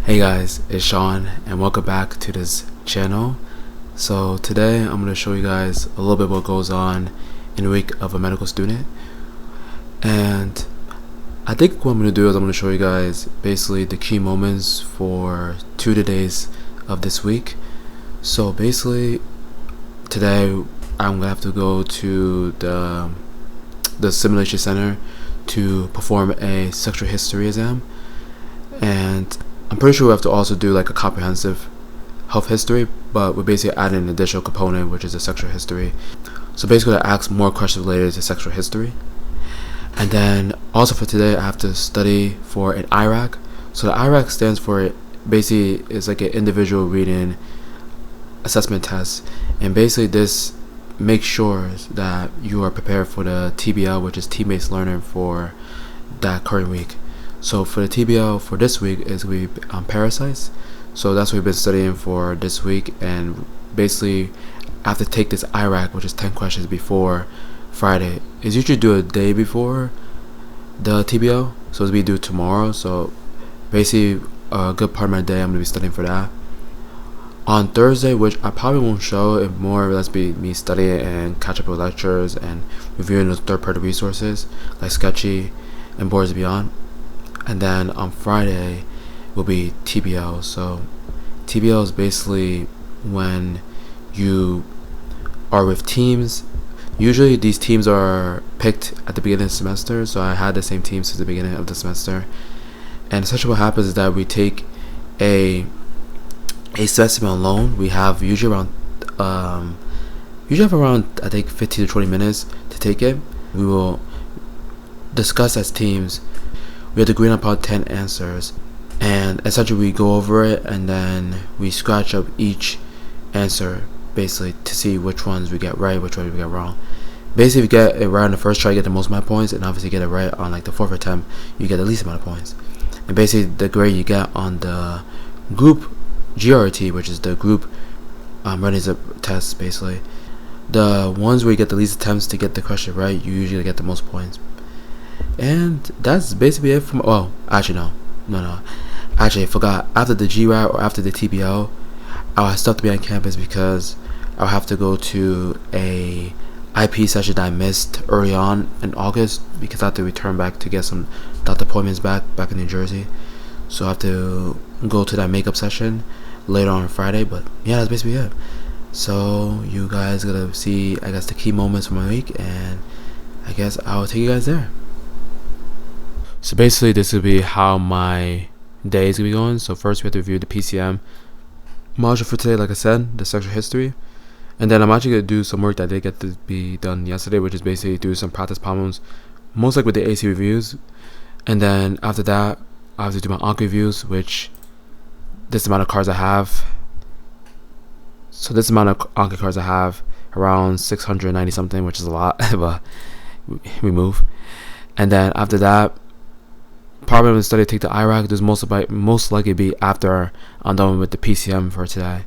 Hey guys, it's Sean and welcome back to this channel. So today I'm going to show you guys a little bit what goes on in the week of a medical student. And I think what I'm going to do is I'm going to show you guys basically the key moments for 2 days of this week. So basically today I'm going to have to go to the simulation center to perform a sexual history exam, and I'm pretty sure we have to also do like a comprehensive health history, but we're basically adding an additional component, which is a sexual history. So basically I ask more questions related to sexual history. And then also for today I have to study for an IRAC. So the IRAC stands for, basically it's like an individual reading assessment test, and basically this makes sure that you are prepared for the TBL, which is team-based learning, for that current week. So for the TBL for this week is we Parasites. So that's what we've been studying for this week, and basically I have to take this IRAC, which is 10 questions before Friday. It's usually due a day before the TBL, so it's be due tomorrow. So basically a good part of my day I'm going to be studying for that. On Thursday, which I probably won't show, it more or less be me studying and catch up with lectures and reviewing those third-party resources like Sketchy and Boards Beyond. And then on Friday will be TBL. So TBL is basically when you are with teams. Usually these teams are picked at the beginning of the semester, so I had the same team since the beginning of the semester. And essentially what happens is that we take a specimen alone. We have usually around I think 15 to 20 minutes to take it. We will discuss as teams. We have to agree upon 10 answers, and essentially we go over it and then we scratch up each answer basically to see which ones we get right, which ones we get wrong. Basically if you get it right on the first try, you get the most amount of points, and obviously get it right on like the fourth attempt, you get the least amount of points. And basically the grade you get on the group GRT, which is the group running the test, basically the ones where you get the least attempts to get the question right, you usually get the most points. And that's basically it from, well, actually no, actually I forgot. After the GRAT or after the TBL, I'll still have to be on campus because I'll have to go to a IPE session that I missed early on in August because I have to return back to get some doctor appointments back in New Jersey. So I have to go to that makeup session later on Friday. But yeah, that's basically it. So you guys gotta see, I guess, the key moments from my week, and I guess I'll take you guys there. So basically this will be how my day is going to be going. So first we have to review the PCM module for today, like I said, the sexual history. And then I'm actually going to do some work that did get to be done yesterday, which is basically do some practice problems, most like with the AC reviews. And then after that, I have to do my Onc reviews, which this amount of cards I have. So this amount of Onc cards I have, around 690 something, which is a lot, but we move. And then after that, probably I'm going to study, take the IRAC. There's most likely be after I'm done with the PCM for today.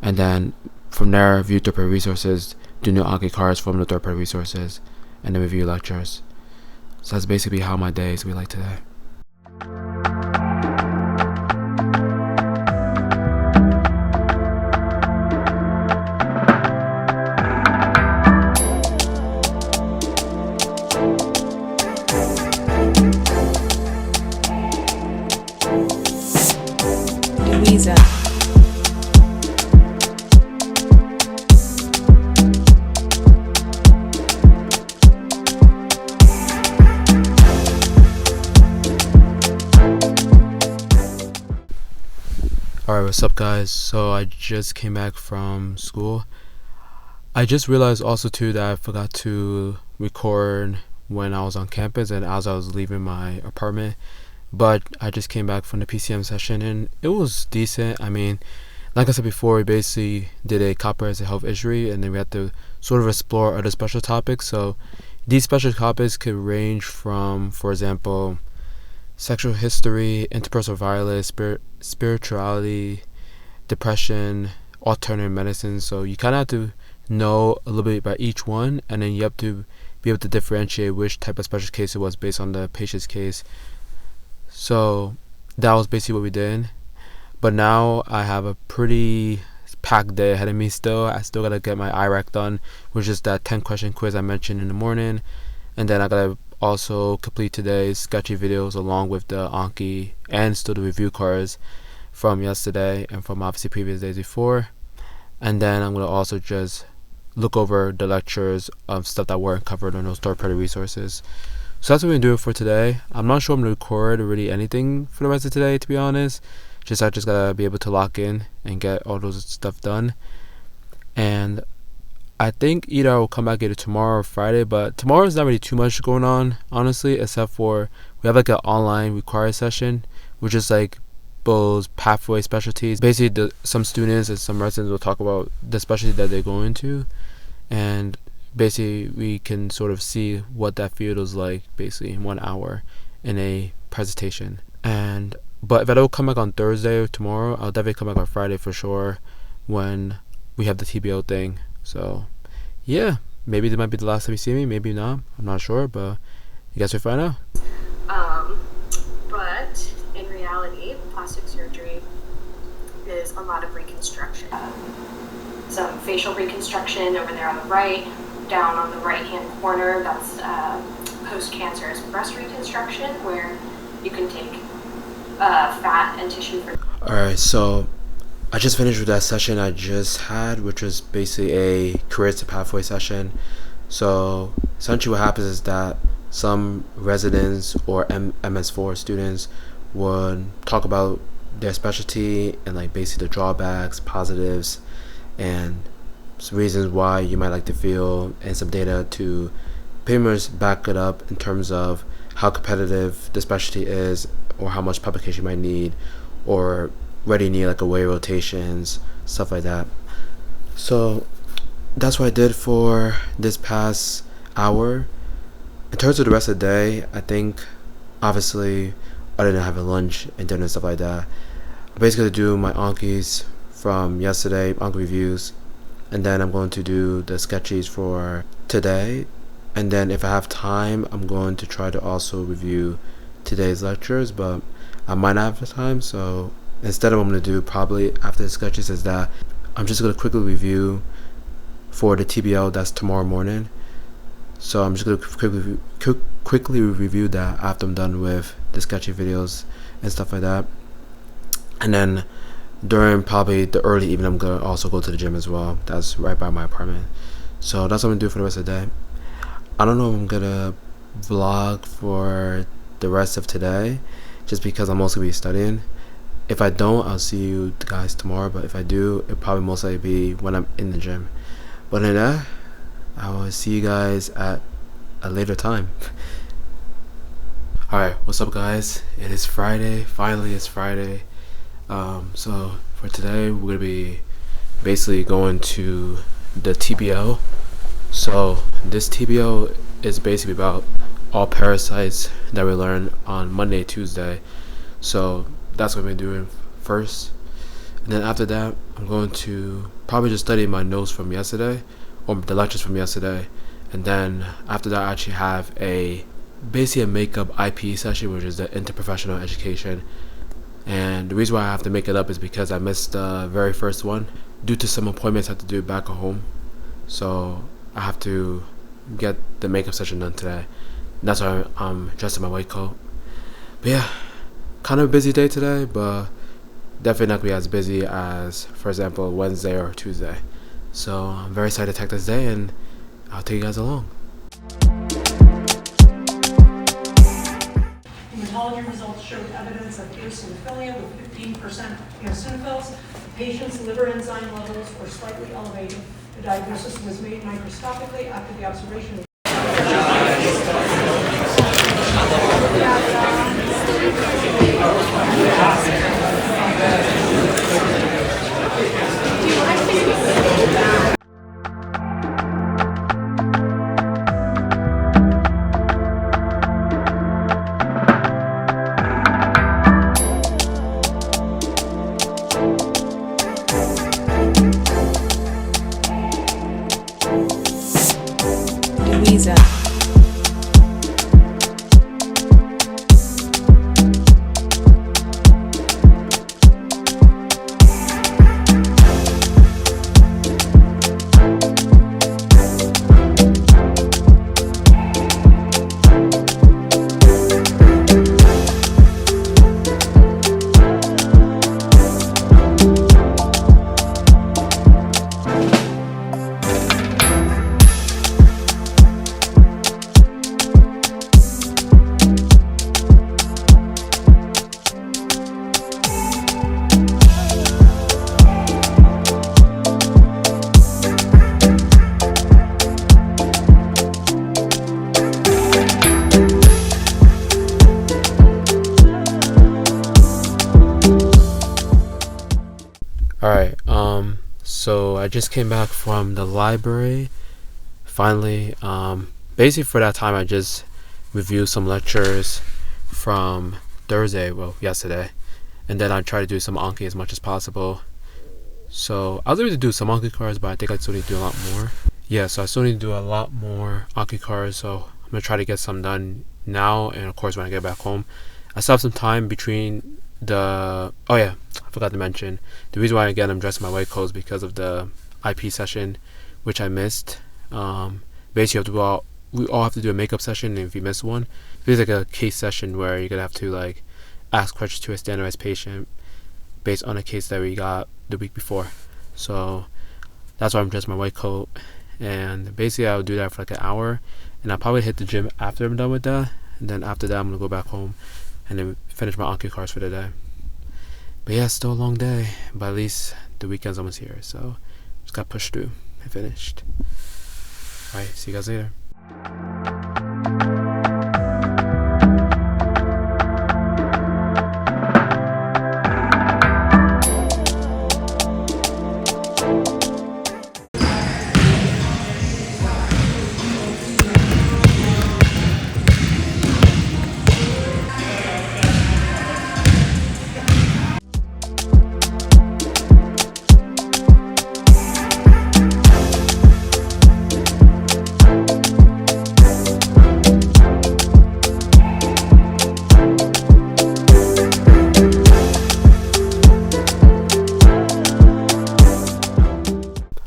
And then from there, view third-party resources, do new Anki cards from the third-party resources, and then review lectures. So that's basically how my day is going to be like today. Louisa. Alright, what's up guys? So I just came back from school. I just realized also too that I forgot to record when I was on campus and as I was leaving my apartment. But I just came back from the PCM session and it was decent. I mean, like I said before, we basically did a comprehensive health history, and then we had to sort of explore other special topics. So these special topics could range from, for example, sexual history, interpersonal violence, spirituality, depression, alternative medicine. So you kind of have to know a little bit about each one, and then you have to be able to differentiate which type of special case it was based on the patient's case. So that was basically what we did. But now I have a pretty packed day ahead of me still. I still gotta get my IRAC done, which is that 10-question quiz I mentioned in the morning. And then I gotta also complete today's sketchy videos along with the Anki and still the review cards from yesterday and from obviously previous days before. And then I'm gonna also just look over the lectures of stuff that weren't covered on those third-party resources. So that's what we're gonna do for today. I'm not sure I'm gonna record really anything for the rest of today, to be honest. I just gotta be able to lock in and get all those stuff done. And I think either I will come back either tomorrow or Friday, but tomorrow's not really too much going on, honestly, except for we have like an online required session, which is like those pathway specialties. Basically, some students and some residents will talk about the specialty that they're going to, and basically we can sort of see what that field is like basically in 1 hour in a presentation. But if I don't come back on Thursday or tomorrow, I'll definitely come back on Friday for sure when we have the TBL thing. So yeah, maybe this might be the last time you see me, maybe not, I'm not sure, but you guys will find out. But in reality, plastic surgery is a lot of reconstruction. Some facial reconstruction over there on the right, down on the right hand corner, that's post-cancerous breast reconstruction, where you can take fat and tissue. Alright, so I just finished with that session I just had, which was basically a careers to pathway session. So essentially what happens is that some residents or MS4 students would talk about their specialty and like basically the drawbacks, positives, and some reasons why you might like the field, and some data to pretty much back it up in terms of how competitive the specialty is, or how much publication you might need, or whether you need like away rotations, stuff like that. So that's what I did for this past hour. In terms of the rest of the day, I think obviously other than having lunch and dinner and stuff like that, I'm basically gonna do my Ankis from yesterday, Anki reviews, and then I'm going to do the sketchies for today. And then if I have time, I'm going to try to also review today's lectures, but I might not have the time. So instead of what I'm going to do probably after the sketches is that I'm just going to quickly review for the TBL that's tomorrow morning. So I'm just going to quickly review that after I'm done with the sketchy videos and stuff like that. And then during probably the early evening, I'm going to also go to the gym as well. That's right by my apartment. So that's what I'm going to do for the rest of the day. I don't know if I'm going to vlog for the rest of today, just because I'm mostly be studying. If I don't, I'll see you guys tomorrow, but if I do, it'll probably most likely be when I'm in the gym. But other than that, I will see you guys at a later time. Alright, what's up guys? It is Friday. Finally it's Friday. So for today we're gonna be basically going to the TBL. So this TBL is basically about all parasites that we learned on Monday, Tuesday. So that's what I'm doing first. And then after that, I'm going to probably just study my notes from yesterday, or the lectures from yesterday. And then after that, I actually have basically a makeup IPE session, which is the interprofessional education. And the reason why I have to make it up is because I missed the very first one due to some appointments I have to do back at home. So I have to get the makeup session done today. And that's why I'm dressed in my white coat. But yeah, kind of a busy day today, but definitely not gonna be as busy as, for example, Wednesday or Tuesday. So I'm very excited to take this day, and I'll take you guys along. Hematology results showed evidence of eosinophilia with 15% eosinophils. The patient's liver enzyme levels were slightly elevated. The diagnosis was made microscopically after the observation of Alright, so I just came back from the library, finally. Basically for that time I just reviewed some lectures from yesterday, and then I try to do some Anki as much as possible. So I was able to do some Anki cards, but I think I still need to do a lot more. Yeah, so I still need to do a lot more Anki cards, so I'm gonna try to get some done now, and of course when I get back home. I still have some time between I forgot to mention, the reason why again I'm dressing my white clothes because of the IPE session, which I missed. Basically we all have to do a makeup session, and if you miss one, it's like a case session where you're gonna have to like ask questions to a standardized patient based on a case that we got the week before. So that's why I'm dressing my white coat, and basically I'll do that for like an hour, and I'll probably hit the gym after I'm done with that, and then after that I'm gonna go back home and then finish my Anki cards for the day. But yeah, it's still a long day, but at least the weekend's almost here, so just got pushed through and finished. Alright, see you guys later.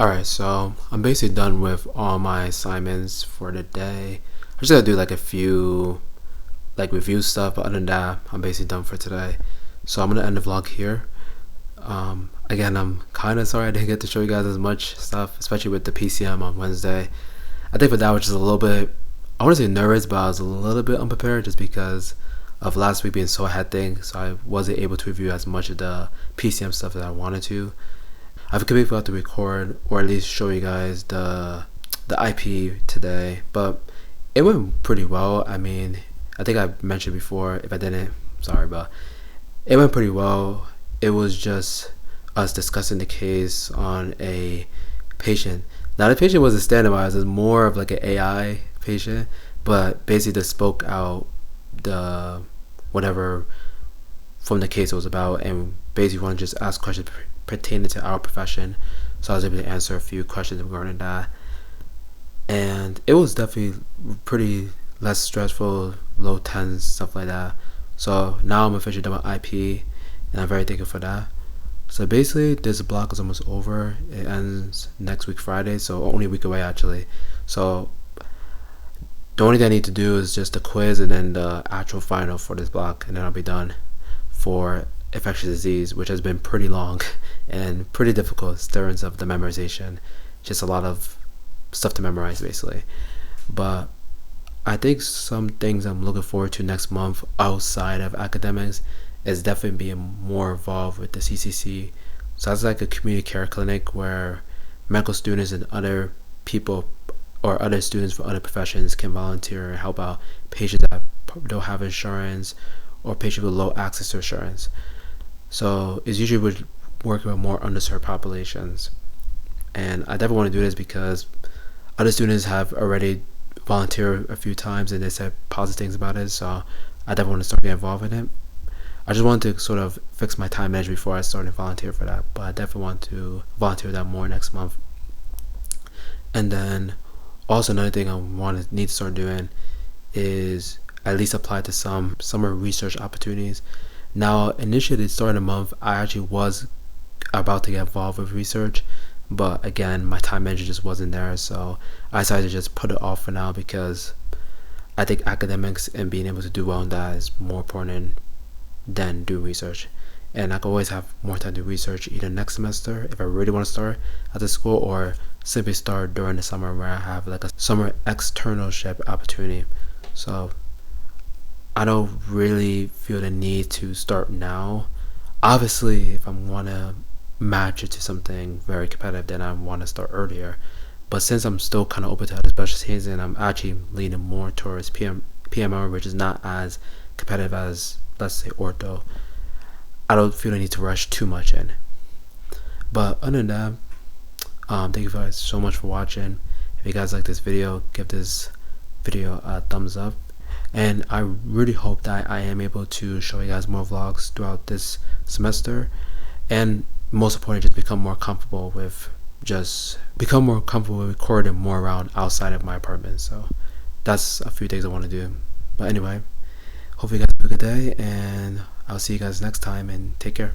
Alright, so I'm basically done with all my assignments for the day. I just gotta do like a few like review stuff, but other than that, I'm basically done for today. So I'm gonna end the vlog here. Again, I'm kinda sorry I didn't get to show you guys as much stuff, especially with the PCM on Wednesday. I think for that was just a little bit, I wanna say nervous, but I was a little bit unprepared just because of last week being so hectic, so I wasn't able to review as much of the PCM stuff that I wanted to. I've completely forgot to record or at least show you guys the IPE today, but it went pretty well. I mean, I think I mentioned before, if I didn't, sorry, but it went pretty well. It was just us discussing the case on a patient. Now the patient wasn't standardized, it was more of like an AI patient, but basically just spoke out the whatever from the case it was about, and basically want to just ask questions pertaining to our profession. So I was able to answer a few questions regarding that, and it was definitely pretty less stressful, low tense, stuff like that. So now I'm officially done with IPE, and I'm very thankful for that. So basically this block is almost over. It ends next week Friday, so only a week away actually. So the only thing I need to do is just the quiz and then the actual final for this block, and then I'll be done for infectious disease, which has been pretty long and pretty difficult in terms of the memorization. Just a lot of stuff to memorize basically. But I think some things I'm looking forward to next month outside of academics is definitely being more involved with the CCC. So that's like a community care clinic where medical students and other people or other students from other professions can volunteer and help out patients that don't have insurance or patients with low access to insurance. So it's usually with working with more underserved populations, and I definitely want to do this because other students have already volunteered a few times and they said positive things about it, so I definitely want to start getting involved in it. I just wanted to sort of fix my time management before I started volunteer for that, but I definitely want to volunteer that more next month. And then also another thing I need to start doing is at least apply to some summer research opportunities. Now initially at the start of the month I actually was about to get involved with research, but again my time management just wasn't there, so I decided to just put it off for now because I think academics and being able to do well in that is more important than do research. And I can always have more time to research either next semester if I really want to start at the school, or simply start during the summer where I have like a summer externalship opportunity. So I don't really feel the need to start now. Obviously if I want to match it to something very competitive, then I want to start earlier, but since I'm still kind of open to other specialties and I'm actually leaning more towards PMR, which is not as competitive as let's say ortho, I don't feel the need to rush too much in. But other than that, thank you guys so much for watching. If you guys like this video, give this video a thumbs up, and I really hope that I am able to show you guys more vlogs throughout this semester, and most importantly, just become more comfortable with recording more around outside of my apartment. So that's a few things I want to do. But anyway, hope you guys have a good day, and I'll see you guys next time, and take care.